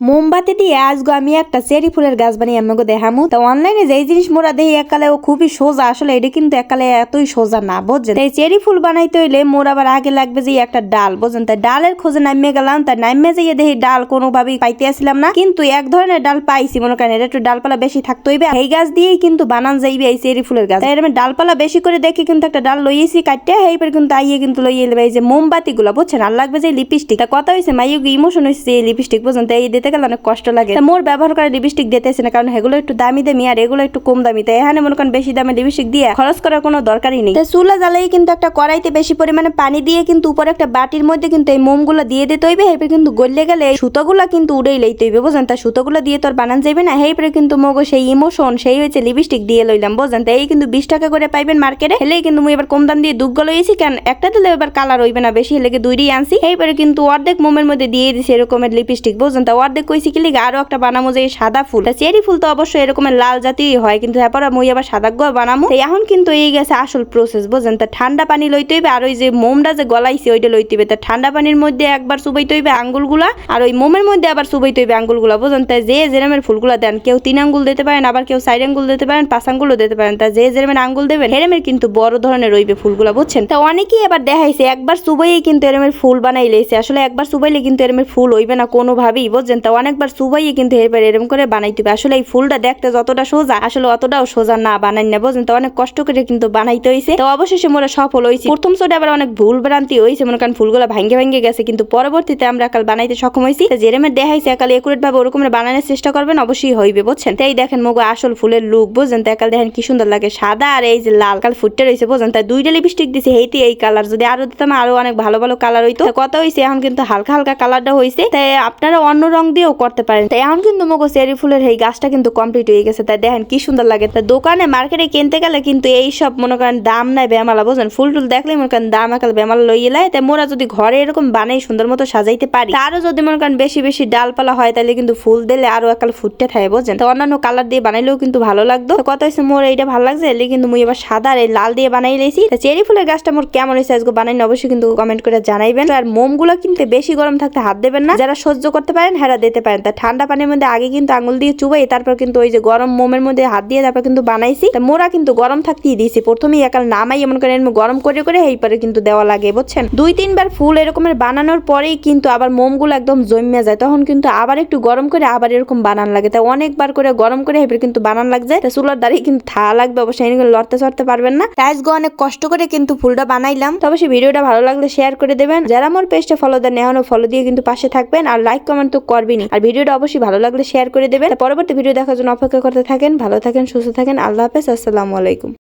মোমবাতি দিয়ে আজগো আমি একটা চেরি ফুলের গাছ বানিয়ে আমাকে দেখামু। তো অনলাইনে যে জিনিস মোরা দেখি একালে ও খুবই সোজা, আসলে এটা কিন্তু একালে এতই সোজা না, বুঝছেন। এই চেরি ফুল বানাইতে হইলে মোর আবার আগে লাগবে যে একটা ডাল, বুঝছেন। তাই ডালের খোঁজে নামিয়ে গেলাম, তাই নামিয়ে যেয়ে দেখি ডাল কোনোভাবেই পাইতে আসলাম না, কিন্তু এক ধরনের ডাল পাইছি। মনে করেন এটা একটু ডালপালা বেশি থাকতে হইবে, এই গাছ দিয়েই কিন্তু বানান যাইবে এই চেরি ফুলের গাছ। তাই আমি ডালপালা বেশি করে দেখি কিন্তু একটা ডাল লইয়েছি কাটতে, এইবার কিন্তু আইয়ে কিন্তু লইয়ে এলে এই যে মোমবাতি গুলা, বুঝছেন। আর লাগবে যে লিপস্টিক। তা কথা হয়েছে মাইয়ু ইমোশন হয়েছে এই লিপস্টিক, বুঝছেন। তাই এই দিতে গেলে অনেক কষ্ট লাগে। মোর ব্যবহার করা লিপস্টিক দিতেছে না, কারণ এগুলো একটু দামি দামি আর এগুলো একটু কম দামি। তাই এখানে মনে করেন বেশি দামে লিপস্টিক দিয়ে খরচ করার কোনো দরকারই নেই। তাই চুলা জ্বালাই কিন্তু একটা কড়াইতে বেশি পরিমাণে পানি দিয়ে কিন্তু উপরে একটা বাটির মধ্যে কিন্তু এই মোমগুলো দিয়ে দিতে হইবে। এরপরে কিন্তু গলে গেলে সুতোগুলা কিন্তু উড়েই লইতে হইবে, বুঝছেন। তা সুতোগুলো দিয়ে তো আর বানান যাবে না। এরপরে কিন্তু মগো সেই ইমোশন সেই হয়েছে লিপস্টিক দিয়ে লইলাম, বুঝছেন। তাই এই কিন্তু 20 টাকা করে পাইবেন মার্কেটে। হেলেই কিন্তু মুই এবার কম দাম দিয়ে দুগ্গ লইয়েছি, কারণ একটা দিলে এবার কালার হইবে না বেশি, হেলেকে দুইটাই আনছি। এইবারে কিন্তু অর্ধেক মোমের মধ্যে দিয়ে দিছি এরকমের লিপস্টিক, বুঝছেন। তা অর্ধেক কইছি কি লিগে আরো একটা বানামো যে সাদা ফুল। চেরি ফুল তো অবশ্যই এরকমের লাল জাতীয় হয়, কিন্তু তারপর মুই আবার সাদা গোয়া বানামো। এখন কিন্তু এই গেছে আসল প্রসেস, বুঝছেন। তা ঠান্ডা পানি লইতে হইবে, আর ওই যে মোমটা যে গলাইছে ওইটা লইতে হইবে। তা ঠান্ডা পানির মধ্যে একবার চুবাইতে হইবে আঙ্গুলগুলা, আর ওই মোমের মধ্যে আবার চুবাইতে হইবে আঙ্গুলগুলা, বুঝছেন। তাই যে যেরমের ফুলগুলা দেন, কেউ 3 আঙ্গুল দিতে পারেন, আবার কেউ 4 আঙ্গুল দিতে পারেন, 5 আঙ্গুলও দিতে পারেন। তা যে যেরমের আঙ্গুল দেবেন হেরেমের কিন্তু বড় ধরনের রইবে ফুলগুলা, বুঝছেন। তা অনেকেই এবার দেখাইছে একবার চুবাইয়ে কিন্তু এরমের ফুল বানাই লইছে। আসলে একবার চুবাইলে কিন্তু এরমের ফুল হইবে না কোনোভাবেই, বুঝছেন। তা অনেকবার চুবাইয়ে কিন্তু এরম করে বানাইতে হবে। আসলে এই ফুলটা দেখতে যতটা সোজা, আসলে অতটাও সোজা না, বানাই না, বুঝছেন। তো অনেক কষ্ট করে কিন্তু বানাইতে হইছে। তো অবশেষে মোরা সফল হইছি। প্রথম ছোট আবার অনেক ভুল ভ্রান্তি হইছে, মনে করেন ফুলগুলা ভাঙ্গে গেছে, কিন্তু পরবর্তীতে আমরা একাল বানাইতে সক্ষম হইছি। যেরমের দেখাইছে একাল একুরেট ভাবে ওরকম বানানোর চেষ্টা করবেন, অবশ্যই হইবে, বুঝছেন। তাই দেখেন মগো আসল ফুলের লুক, বুঝছেন। তাই একাল দেখেন কি সুন্দর লাগে, সাদা আর এই যে লাল কাল ফুটতে রয়েছে, বুঝছেন। তাই 2টা লিপস্টিক দিছে, হেইতে এই কালার। যদি আরো দিতাম আরো অনেক ভালো ভালো কালার হইতো। কথা হইছে এখন কিন্তু হালকা হালকা কালারটা হইছে, তাই আপনারা অন্য রং দিয়েও করতে পারেন। তাই এখন কিন্তু মগো চেরি ফুলের এই গাছটা কিন্তু কমপ্লিট হয়ে গেছে। তাই দেখেন কি সুন্দর লাগে। তা দোকানে মার্কেটে কিনতে গেলে কিন্তু এই সব মনে করেন দাম নাই বেমালা, বুঝছেন। ফুল টুল দেখলেই মনে করেন দাম একাল বেমালা লইয়ে লাই। তাই মোরা যদি ঘরে এরকম বানাই সুন্দর মতো সাজাইতে পারি, আরো যদি মনে করেন বেশি বেশি ডালপালা হয়, তাহলে কিন্তু ফুল দিলে আরো একাল ফুটতে থাকে, বুঝছেন। তো অন্যান্য কালার দিয়ে বানাইলেও কিন্তু ভালো লাগতো। কথা হচ্ছে মোর এইটা ভালো লাগছে, এলে কিন্তু মুই এবার সাদা আর এই লাল দিয়ে বানাই লেছি। চেরি ফুলের গাছটা মোর কেমন হয়েছে আজকে বানাই অবশ্যই কিন্তু কমেন্ট করে জানাইবেন। আর মোমগুলো কিন্তু বেশি গরম থাকতে হাত দেবেন না, যারা সহ্য করতে পারেন হেরা দিতে পারেন। তা ঠান্ডা পানির মধ্যে আগে কিন্তু আঙুল দিয়ে চুবাই, তারপর কিন্তু ওই যে গরম মোমের মধ্যে হাত দিয়ে তারপর কিন্তু বানাইছি। তা মোরা কিন্তু গরম থাকতেই দিয়েছি, প্রথমেই একাল নামাই এমন করে গরম করে করে এই পরে কিন্তু দেওয়া লাগে, বুঝছেন। 2-3 বার ফুল এরকমের বানানোর পরেই কিন্তু আবার মোমগুলো একদম জমে যায়, তখন কিন্তু আবার একটু গরম করে আবার এরকম বানান লাগে। তাই অনেকবার করে গরম করে এবার কিন্তু বানান লাগছে। তা চুলার দাঁড়িয়ে কিন্তু থা লাগবে, অবশ্যই লড়তে চড়তে পারবেন না। আজকে অনেক কষ্ট করে কিন্তু ফুলটা বানাইলাম। তবে সেই ভিডিওটা ভালো লাগলে শেয়ার করে দেবেন। যারা আমার পেজটা ফলো দেন এখনো ফলো দিয়ে কিন্তু পাশে থাকবেন, আর লাইক কমেন্ট তো করবেনই। আর ভিডিওটা অবশ্যই ভালো লাগলে শেয়ার করে দেবেন। পরবর্তী ভিডিও দেখার জন্য অপেক্ষা করতে থাকেন। ভালো থাকেন, সুস্থ থাকেন। আল্লাহ হাফেজ, আসসালামু আলাইকুম।